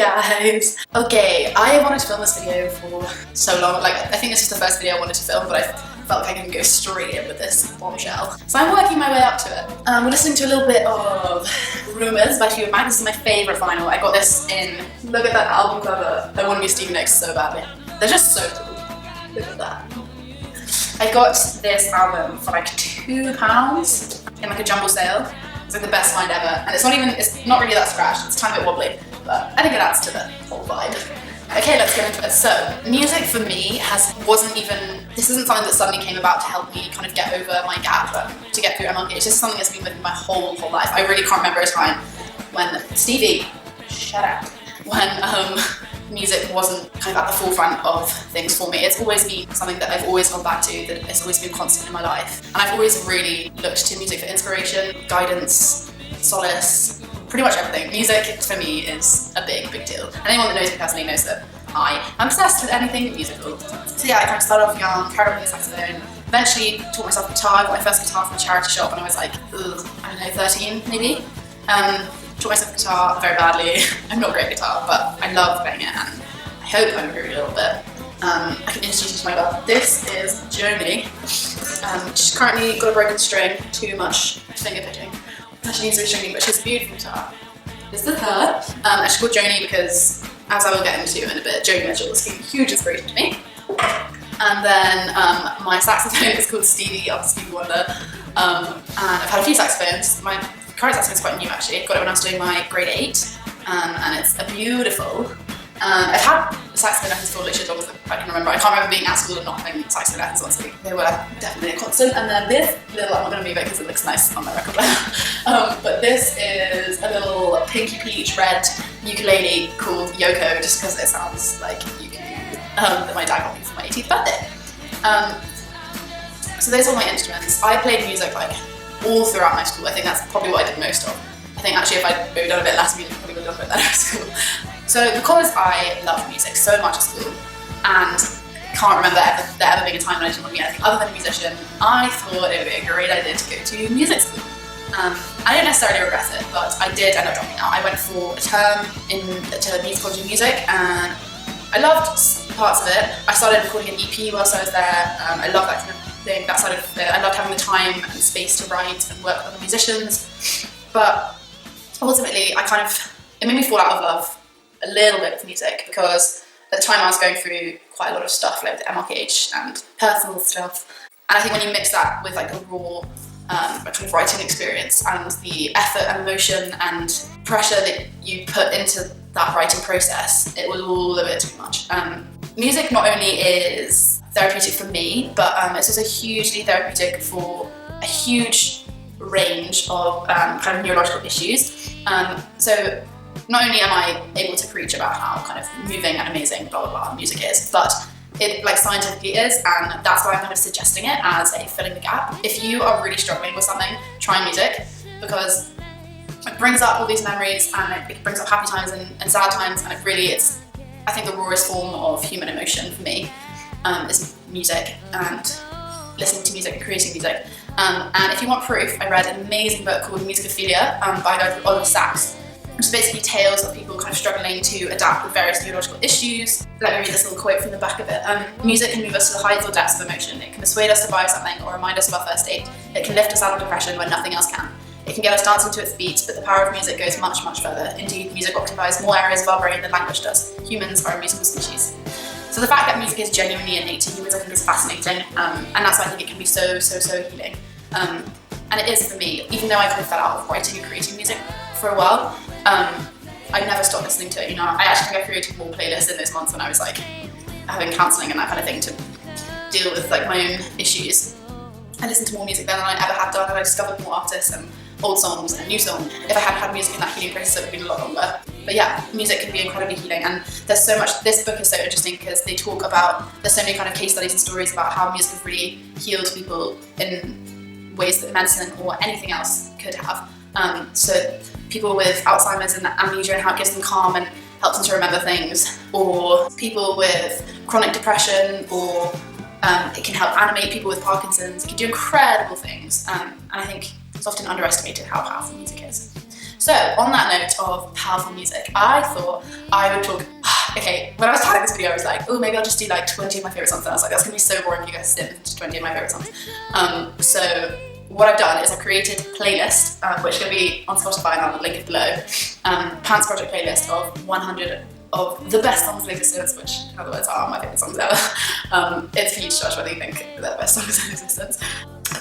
guys. Okay, I wanted to film this video for so long. Like, I think this is the first video I wanted to film, but I felt like I can go straight in with this bombshell. So I'm working my way up to it. We're listening to a little bit of Rumours by Fleetwood Mac. This is my favourite vinyl. I got this in, look at that album cover. I want to be Stevie Nicks so badly. They're just so cool. Look at that. I got this album for like £2 in like a jumble sale. It's like the best find ever, and it's not really that scratched, it's a tiny bit wobbly, but I think it adds to the whole vibe. Okay, let's get into it. So, music for me this isn't something that suddenly came about to help me kind of get over my gap, to get through MLK. It's just something that's been with me my whole life. I really can't remember a time when, Stevie, shut up, when music wasn't kind of at the forefront of things for me. It's always been something that I've always gone back to, that has always been constant in my life. And I've always really looked to music for inspiration, guidance, solace, pretty much everything. Music for me is a big deal. And anyone that knows me personally knows that I am obsessed with anything musical. So yeah, I kind of started off young, carried on playing saxophone, eventually taught myself guitar. I got my first guitar from a charity shop when I was like, I don't know, 13 maybe. Taught myself guitar very badly. I'm not a great guitar, but I love playing it, and I hope I'm improving a little bit. I can introduce you to my dog. This is Joni. She's currently got a broken string, too much finger picking. She needs restringing, but she's a beautiful guitar. This is her. She's called Joni because, as I will get into in a bit, Joni Mitchell is a huge inspiration to me. And then my saxophone is called Stevie, after Stevie Wonder. And I've had a few saxophones. My current saxophone is quite new actually. Got it when I was doing my grade 8, and it's a beautiful. I've had saxophone lessons for literally as long as I can remember. I can't remember being at school and not having saxophone lessons, honestly. They were definitely a constant. And then this little, I'm not going to move it because it looks nice on my record player. But this is a little pinky peach red ukulele called Yoko, just because it sounds like ukulele, that my dad got me for my 18th birthday. So those are my instruments. I played music like all throughout my school. I think that's probably what I did most of. I think actually if I'd maybe done a bit less music, I probably would have done a bit better at school. So because I love music so much at school, and can't remember there ever being a time when I didn't want to be anything other than a musician, I thought it would be a great idea to go to music school. I don't necessarily regret it, but I did end up dropping out. I went for a term to music and music, and I loved parts of it. I started recording an EP whilst I was there. I loved that kind of thing, that side of it. I loved having the time and space to write and work with other musicians. But ultimately, it made me fall out of love a little bit with music, because at the time I was going through quite a lot of stuff like with MLKH and personal stuff. And I think when you mix that with like a raw kind of writing experience and the effort and emotion and pressure that you put into that writing process, it was all a bit too much. Music not only is therapeutic for me, but it's also hugely therapeutic for a huge range of kind of neurological issues. So not only am I able to preach about how kind of moving and amazing blah blah blah music is, but it like scientifically is, and that's why I'm kind of suggesting it as a filling the gap. If you are really struggling with something, try music, because it brings up all these memories, and it brings up happy times and sad times, and it's I think the rawest form of human emotion for me is music and listening to music and creating music. And if you want proof, I read an amazing book called Musicophilia by a guy called Oliver Sacks, which is basically tales of people kind of struggling to adapt with various neurological issues. Let me read this little quote from the back of it. Music can move us to the heights or depths of emotion. It can persuade us to buy something or remind us of our first date. It can lift us out of depression when nothing else can. It can get us dancing to its beats, but the power of music goes much further. Indeed, music occupies more areas of our brain than language does. Humans are a musical species. So the fact that music is genuinely innate to humans, I think, is fascinating, and that's why I think it can be so healing. And it is for me, even though I kind of fell out of writing and creating music for a while. I never stopped listening to it. You know, I actually think I created more playlists in those months when I was like having counselling and that kind of thing to deal with like my own issues. I listened to more music then than I ever had done, and I discovered more artists and old songs and new songs. If I hadn't had music in that healing process, it would have been a lot longer. But yeah, music can be incredibly healing, and there's so much. This book is so interesting because they talk about, there's so many kind of case studies and stories about how music has really healed people in ways that medicine or anything else could have. So people with Alzheimer's and amnesia, and how it gives them calm and helps them to remember things, or people with chronic depression, or it can help animate people with Parkinson's. It can do incredible things, and I think it's often underestimated how powerful music is. So on that note of powerful music, I thought I would talk, okay, when I was planning this video I was like, oh, maybe I'll just do like 20 of my favourite songs, and I was like, that's gonna be so boring if you guys sit to 20 of my favourite songs. So what I've done is I've created a playlist, which will be on Spotify, and I'll link it below, Pants Project playlist of 100 of the best songs in existence, which in other words are my favourite songs ever. It's for you to judge whether you think they're the best songs in existence.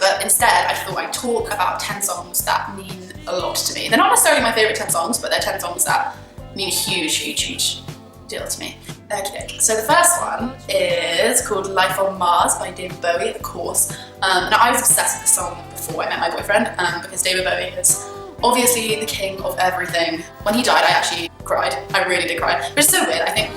But instead, I thought I'd talk about 10 songs that mean a lot to me. They're not necessarily my favourite 10 songs, but they're 10 songs that mean a huge, huge, huge deal to me. Okay, so the first one is called Life on Mars by David Bowie, of course. Now, I was obsessed with this song before I met my boyfriend, because David Bowie is obviously the king of everything. When he died, I actually cried. I really did cry, which is so weird. I think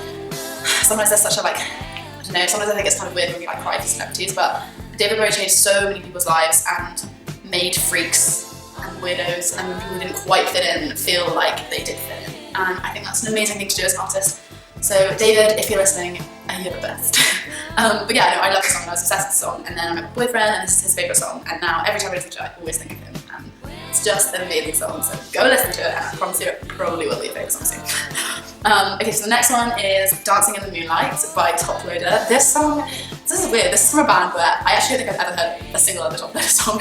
sometimes there's such a like, I don't know, sometimes I think it's kind of weird when we like cry for celebrities, but David Bowie changed so many people's lives and made freaks and weirdos and people who didn't quite fit in feel like they did fit in. And I think that's an amazing thing to do as an artist. So David, if you're listening, you're the best. But yeah, no, I love the song, I was obsessed with the song, and then I met my boyfriend and this is his favourite song, and now every time I listen to it I always think of him, and it's just an amazing song, so go listen to it, and I promise you it probably will be your favourite song soon. Okay, so the next one is Dancing in the Moonlight by Top Loader. This song, this is weird, this is from a band where I actually don't think I've ever heard a single other Top Loader song,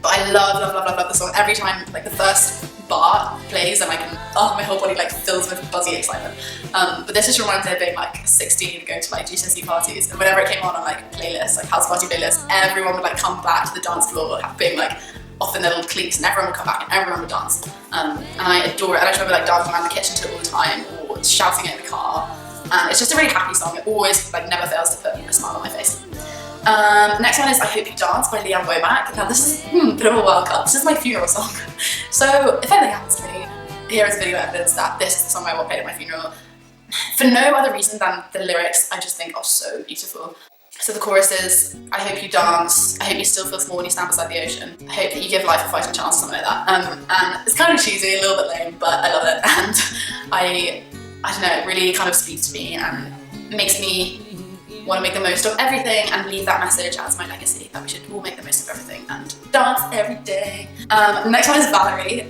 but I love the song. Every time like the first bar plays and I can, oh, my whole body like fills with buzzy excitement. But this just reminds me of being like 16 and going to like GCSE parties, and whenever it came on like playlists, like house party playlists, everyone would like come back to the dance floor being like off in their little cliques, and everyone would come back and everyone would dance. And I adore it, and I just remember like dancing around the kitchen to it all the time, or shouting it in the car. And it's just a really happy song. It always like never fails to put a smile on my face. Next one is I Hope You Dance by Fleetwood Mac. Now this is a bit of a wild card. This is my funeral song. So if anything happens to me, here is video evidence that this is the song I will play at my funeral. For no other reason than the lyrics I just think are so beautiful. So the chorus is, I hope you dance, I hope you still feel small when you stand beside the ocean, I hope that you give life a fighting chance, something like that. And it's kind of cheesy, a little bit lame, but I love it, and I don't know, it really kind of speaks to me and makes me want to make the most of everything and leave that message as my legacy, that we should all make the most of everything and dance every day. The next one is Valerie,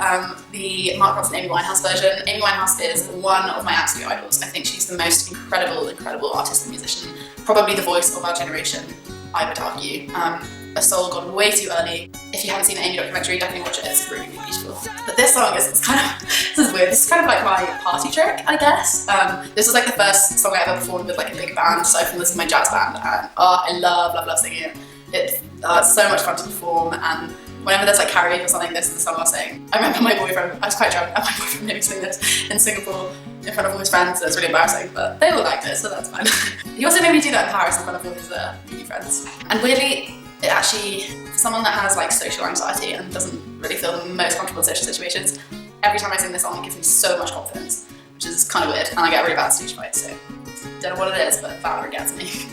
the Mark Ronson Amy Winehouse version. Amy Winehouse is one of my absolute idols. I think she's the most incredible artist and musician, probably the voice of our generation, I would argue. A soul gone way too early. If you haven't seen the Amy documentary, definitely watch it, it's really, really beautiful. But this song is kind of, this is weird, this is kind of like my party trick, I guess. This was like the first song I ever performed with like a big band, so I from this in my jazz band, and I love singing it. It's so much fun to perform, and whenever there's like karaoke or something, this is the song I'll sing. I remember my boyfriend, I was quite drunk, and my boyfriend made me sing this in Singapore in front of all his friends, so it's really embarrassing, but they all liked it, so that's fine. He also made me do that in Paris in front of all his uni friends. And weirdly, it actually, for someone that has like social anxiety and doesn't really feel the most comfortable in social situations, every time I sing this song it gives me so much confidence, which is kind of weird, and I get really bad stage fright, so don't know what it is, but Valerie gets me.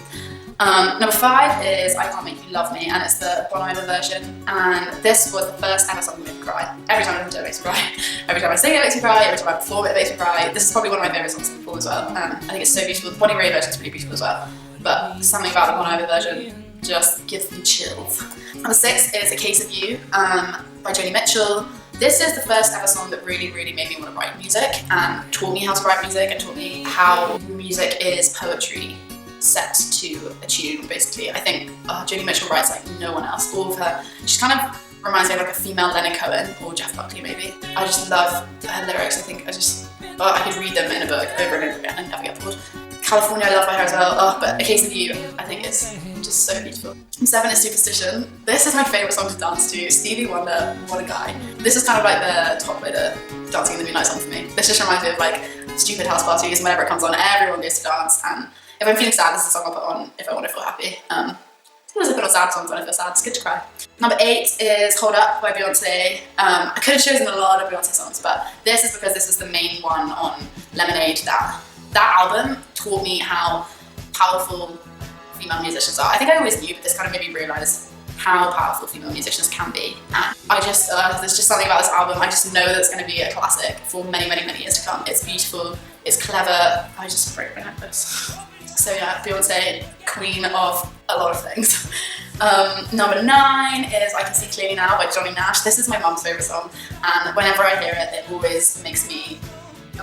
Number 5 is I Can't Make You Love Me, and it's the Bon Iver version, and this was the first ever song that made me cry. Every time I listen to it, it makes me cry. Every time I sing it, it makes me cry. Every time I perform it, it makes me cry. This is probably one of my favourite songs to perform as well. I think it's so beautiful. The Bonnie Raitt version is pretty beautiful as well, but something about the Bon Iver version just gives me chills. Number 6 is A Case of You by Joni Mitchell. This is the first ever song that really made me want to write music and taught me how to write music and taught me how music is poetry set to a tune, basically. I think Joni Mitchell writes like no one else. All of her, she kind of reminds me of like a female Leonard Cohen or Jeff Buckley maybe. I just love her lyrics. I think I could read them in a book over and over again and never get bored. California I love by her as well, but A Case of You I think is just so beautiful. 7 is Superstition. This is my favourite song to dance to. Stevie Wonder, what a guy. This is kind of like the Top Loader Dancing in the Moonlight song for me. This just reminds me of like stupid house parties, and whenever it comes on everyone goes to dance, and if I'm feeling sad this is the song I'll put on if I want to feel happy. Sometimes I put on sad songs when I feel sad, it's good to cry. Number 8 is Hold Up by Beyonce. I could have chosen a lot of Beyonce songs, but this is because this is the main one on Lemonade. That album taught me how powerful female musicians are. I think I always knew, but this kind of made me realise how powerful female musicians can be. And I just, there's just something about this album, I just know that it's going to be a classic for many years to come. It's beautiful, it's clever, I just break my necklace. So yeah, Beyonce, queen of a lot of things. Number 9 is I Can See Clearly Now by Johnny Nash. This is my mum's favourite song, and whenever I hear it, it always makes me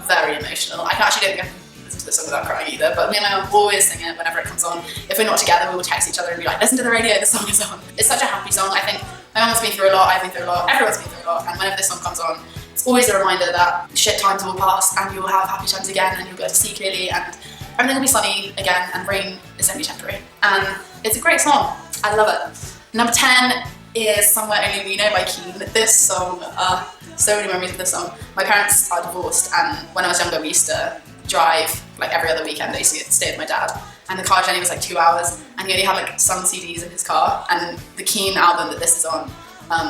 very emotional. I actually don't think I can listen to this song without crying either, but me and my mum always sing it whenever it comes on. If we're not together, we will text each other and be like, listen to the radio, this song is on. It's such a happy song. I think my mum's been through a lot, I've been through a lot, everyone's been through a lot, and whenever this song comes on, it's always a reminder that shit times will pass and you'll have happy times again and you'll be able to see clearly and everything will be sunny again and rain is only temporary. And it's a great song. I love it. Number 10 is Somewhere Only We Know by Keane. This song, so many memories of this song. My parents are divorced, and when I was younger we used to drive like every other weekend. I used to stay with my dad, and the car journey was like 2 hours, and he only had like some CDs in his car, and the Keane album that this is on,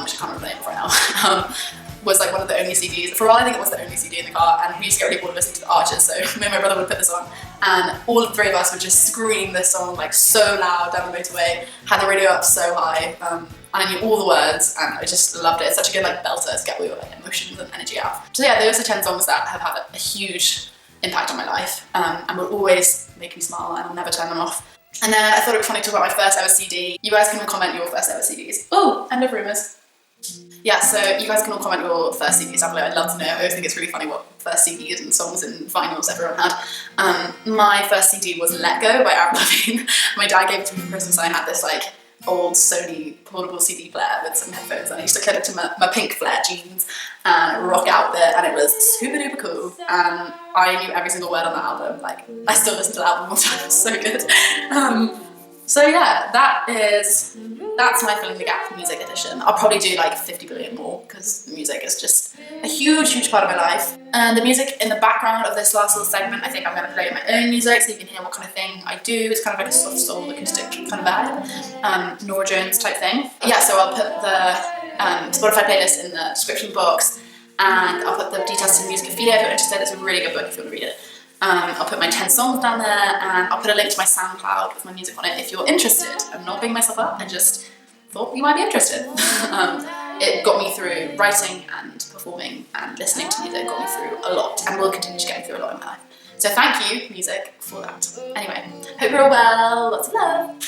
which I can't remember the name of right now, was like one of the only CDs. For a while I think it was the only CD in the car, and we used to get really bored of listening to the Archers, so me and my brother would put this on, and all of the 3 of us would just scream this song like so loud down the motorway, had the radio up so high, and I knew all the words, and I just loved it. It's such a good like belter to get all your like emotions and energy out. So yeah, those are 10 songs that have had a huge impact on my life, and will always make me smile, and I'll never turn them off. And then I thought it would be funny to talk about my first ever CD. You guys can comment your first ever CDs. Oh, end of Rumours. Yeah, so you guys can all comment your first CDs down below. I'd love to know. I always think it's really funny what first CDs and songs and vinyls everyone had. My first CD was Let Go by Avril Lavigne. My dad gave it to me for Christmas, and I had this like old Sony portable CD player with some headphones, and I used to clip it to my pink flare jeans and rock out there, and it was super duper cool. And I knew every single word on that album. Like, I still listen to the album all the time. It's so good. So yeah, that's my Filling the Gap music edition. I'll probably do like 50 billion more because music is just a huge, huge part of my life. And the music in the background of this last little segment, I think I'm going to play my own music so you can hear what kind of thing I do. It's kind of like a soft soul acoustic kind of vibe, Nora Jones type thing. Yeah, so I'll put the Spotify playlist in the description box, and I'll put the details to the music Ophelia if you're interested. It's a really good book if you want to read it. I'll put my 10 songs down there, and I'll put a link to my SoundCloud with my music on it if you're interested. I'm not bigging myself up, I just thought you might be interested. It got me through writing and performing, and listening to music got me through a lot, and will continue to get me through a lot in my life. So thank you, music, for that. Anyway, hope you're all well, lots of love.